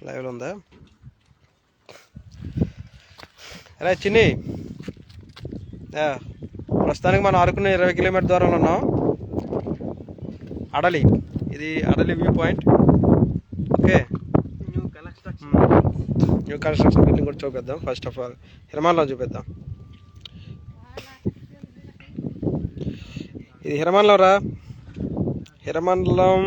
లైవ్లో ఉందా? అరే చిన్ని, ప్రస్తుతానికి మనం అరకుని 20 కిలోమీటర్ దూరంలో ఉన్నాం. అడలి, ఇది Adali view point. Okay, new construction building కూడా చూపిద్దాం. ఫస్ట్ ఆఫ్ ఆల్ హిరమాన్లం చూపిద్దాం. ఇది హిరమాన్లం రా, హిరమాన్లం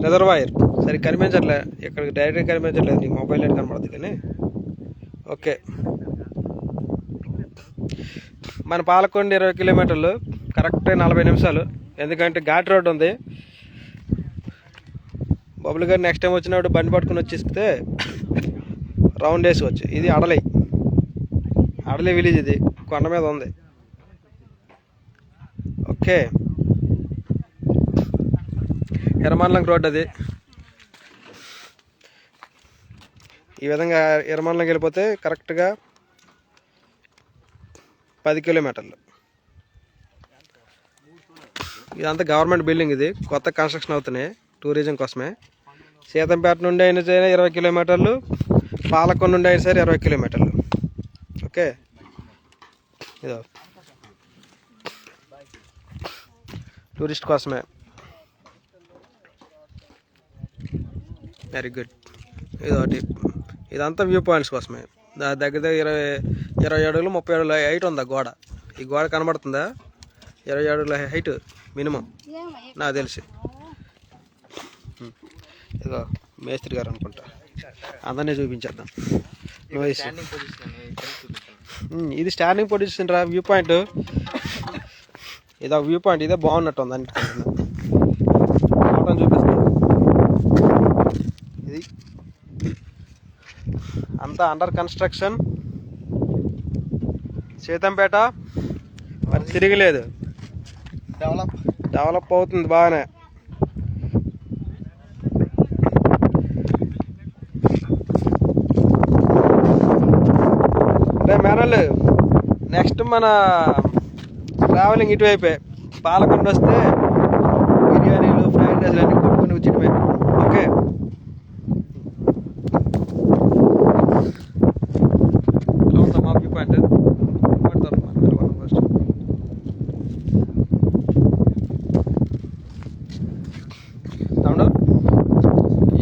రిజర్వాయర్. సరే కనిపించట్లే, ఇక్కడ డైరెక్ట్గా కనిపించట్లేదు, నీకు మొబైల్ ఎట్ కనపడుతుంది కానీ. ఓకే, మన పాలకొండ 20 కిలోమీటర్లు, కరెక్ట్ 40 నిమిషాలు. ఎందుకంటే ఘాట్ రోడ్ ఉంది. బబుల్ గారు నెక్స్ట్ టైం వచ్చినప్పుడు బండి పట్టుకుని వచ్చేస్తే రౌండ్ వేసుకోవచ్చు. ఇది అడలి, అడలి విలేజ్. ఇది కొండ మీద ఉంది. ఓకే, హిరమాన్లం రోడ్ అది. ఈ విధంగా హిరమాన్లంకి వెళ్ళిపోతే కరెక్ట్గా 10 కిలోమీటర్లు. ఇదంతా గవర్నమెంట్ బిల్డింగ్. ఇది కొత్త కన్స్ట్రక్షన్ అవుతున్నాయి టూరిజం కోసమే. సీతంపేట నుండి అయినా సరే 20 కిలోమీటర్లు, పాలకొండ నుండి అయినా సరే 20 కిలోమీటర్లు. ఓకే, ఇదో టూరిస్ట్ కోసమే. Very good. ఇదొకటి, ఇదంతా వ్యూ పాయింట్స్ కోసమే. దగ్గర దగ్గర 20 అడుగులు 30 అడుగుల హైట్ ఉంది గోడ. ఈ గోడ కనబడుతుందా? 20 అడుగుల హైట్ మినిమం నాకు తెలిసి. ఇదో మేస్త్రి గారు అనుకుంటా, అందరినీ చూపించేద్దాం. ఇది స్టాండింగ్ పొజిషన్ రా, వ్యూ పాయింట్. ఇదో వ్యూ పాయింట్, ఇదే బాగున్నట్టు ఉంది అన్నిటికన్నా. చూపిస్తాను. ఇది అంతా అండర్ కన్స్ట్రక్షన్. సీతంపేట మరి తిరగలేదు, డెవలప్ అవుతుంది బాగానే. అంటే మేనల్ నెక్స్ట్ మన ట్రావెలింగ్ ఇటువైపే. పాలకొండ వస్తే బిర్యానీలు, ఫ్రైడ్ రైస్లు అన్నీ కొనుక్కొని వచ్చినవే. ఓకే, మా వ్యూ పాయింట్ ఫస్ట్. తమ్ముడు,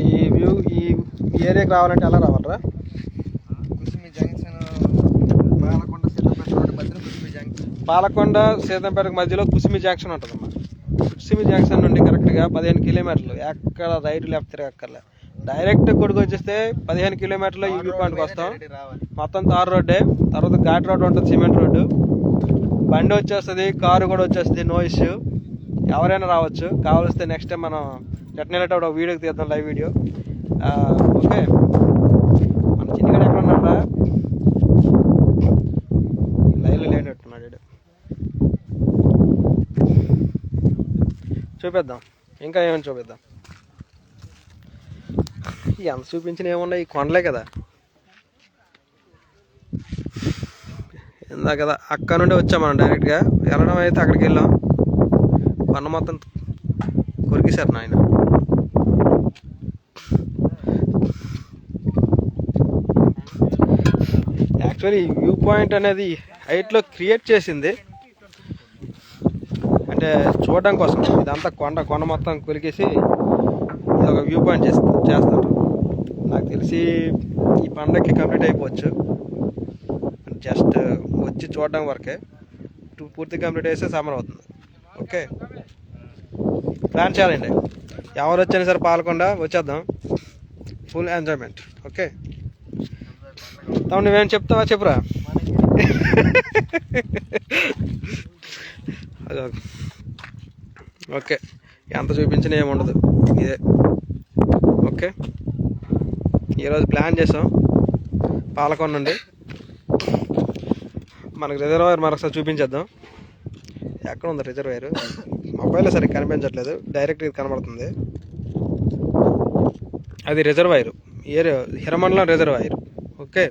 ఈ ఏరియాకి రావాలంటే ఎలా రావాలరా? పాలకొండ సీతంపేటకు మధ్యలో కుసిమి జంక్షన్ ఉంటుందమ్మా. కుసిమి జంక్షన్ నుండి కరెక్ట్గా 15 కిలోమీటర్లు. ఎక్కడ రైట్ లెఫ్ట్ తిరగక్కర్లే, డైరెక్ట్ కొడుకు వచ్చేస్తే 15 కిలోమీటర్లు ఈ వ్యూ పాయింట్కి వస్తాం. మొత్తం తార్ రోడ్డే, తర్వాత ఘాట్ రోడ్ ఉంటుంది, సిమెంట్ రోడ్డు. బండి వచ్చేస్తుంది, కారు కూడా వచ్చేస్తుంది, నో ఇష్యూ. ఎవరైనా రావచ్చు. కావాల్స్తే నెక్స్ట్ టైం మనం రిటర్న్ వెళ్ళేటప్పుడు ఒక వీడియోకి తీద్దాం, లైవ్ వీడియో. ఓకే, మన చిన్నగడ ఎక్కడ ఉన్నాడా? లైవ్లో లేనట్టున్నాడు. చూపిద్దాం, ఇంకా ఏమైనా చూపిద్దాం. ఎంత చూపించిన ఏమున్నాయి, ఈ కొండలే కదా. ఇందా కదా అక్కడ నుండి వచ్చాం మనం డైరెక్ట్గా. వెళ్ళడం అయితే అక్కడికి వెళ్ళాం, కొండ మొత్తం కొరికేశారు నాయన. యాక్చువల్లీ వ్యూ పాయింట్ అనేది హైట్లో క్రియేట్ చేసింది అంటే చూడడం కోసం. ఇదంతా కొండ మొత్తం కొలికేసి ఇది ఒక వ్యూ పాయింట్ చేస్తారు. నాకు తెలిసి ఈ పండగకి కంప్లీట్ అయిపోవచ్చు. జస్ట్ వచ్చి చూడడం వరకే, పూర్తి కంప్లీట్ చేస్తే సమ్మర్ అవుతుంది. ఓకే, ప్లాన్ చేయాలండి. ఎవరు వచ్చినా సరే పాలకొండ వచ్చేద్దాం, ఫుల్ ఎంజాయ్మెంట్. ఓకే తమ్ముడు, నువ్వేం చెప్తావా? చెప్పురా. ఓకే, ఎంత చూపించినా ఏముండదు, ఇదే. ఓకే, ఈరోజు ప్లాన్ చేసాం పాలకొండ నుండి. మనకు రిజర్వాయర్ మరొకసారి చూపించేద్దాం. ఎక్కడ ఉంది రిజర్వాయర్? మొబైల్లో సరిగ్గా కనిపించట్లేదు, డైరెక్ట్ ఇది కనబడుతుంది. అది reservoir, area Hiramandalam reservoir. Okay,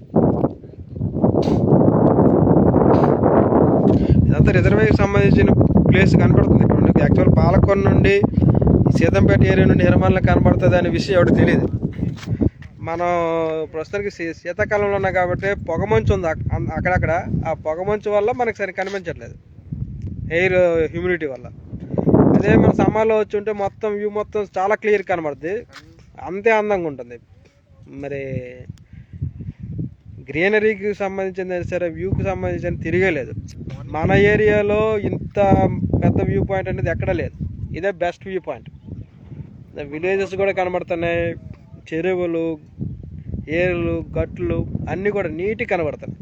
ఇదంతా రిజర్వాయర్కి సంబంధించిన ప్లేస్ కనపడుతుంది ఇక్కడ నుండి. యాక్చువల్ పాలకొండ నుండి సీతంపేట ఏరియా నుండి హిరమండలం కనబడుతుంది అనే విషయం ఎవరికి తెలియదు. మనం ప్రస్తుతానికి శీతాకాలంలో ఉన్నాం కాబట్టి పొగమంచు ఉంది అక్కడక్కడ. ఆ పొగమంచు వల్ల మనకి సరిగ్గా కనిపించట్లేదు, ఎయిర్ హ్యూమిడిటీ వల్ల. అదే మన సమ్మర్లో వచ్చి ఉంటే మొత్తం వ్యూ మొత్తం చాలా క్లియర్ కనబడుతుంది, అంతే అందంగా ఉంటుంది. మరి గ్రీనరీకి సంబంధించింది సరే, వ్యూకి సంబంధించిన తిరిగేలేదు. మన ఏరియాలో ఇంత పెద్ద వ్యూ పాయింట్ అనేది ఎక్కడా లేదు, ఇదే బెస్ట్ వ్యూ పాయింట్. విలేజెస్ కూడా కనబడుతున్నాయి, చెరువులు, ఏరులు, గట్లు అన్నీ కూడా నీట్గా కనబడుతున్నాయి.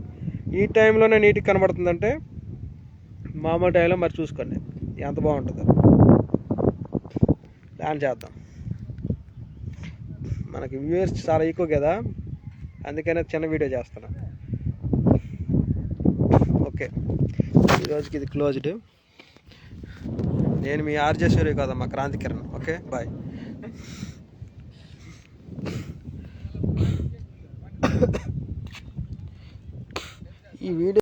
ఈ టైంలోనే నీట్గా కనబడుతుందంటే మామూలు టైంలో మరి చూసుకోండి ఎంత బాగుంటుందో. ప్లాన్ చేద్దాం. మనకి వ్యూవర్స్ చాలా ఎక్కువ కదా, అందుకనే చిన్న వీడియో చేస్తున్నా. ఓకే, ఈరోజుకి ఇది క్లోజ్డ్. నేను మీ ఆర్జే సూర్య కాదమ్మా, క్రాంతి కిరణ్. Okay, bye. ఈ వీడియో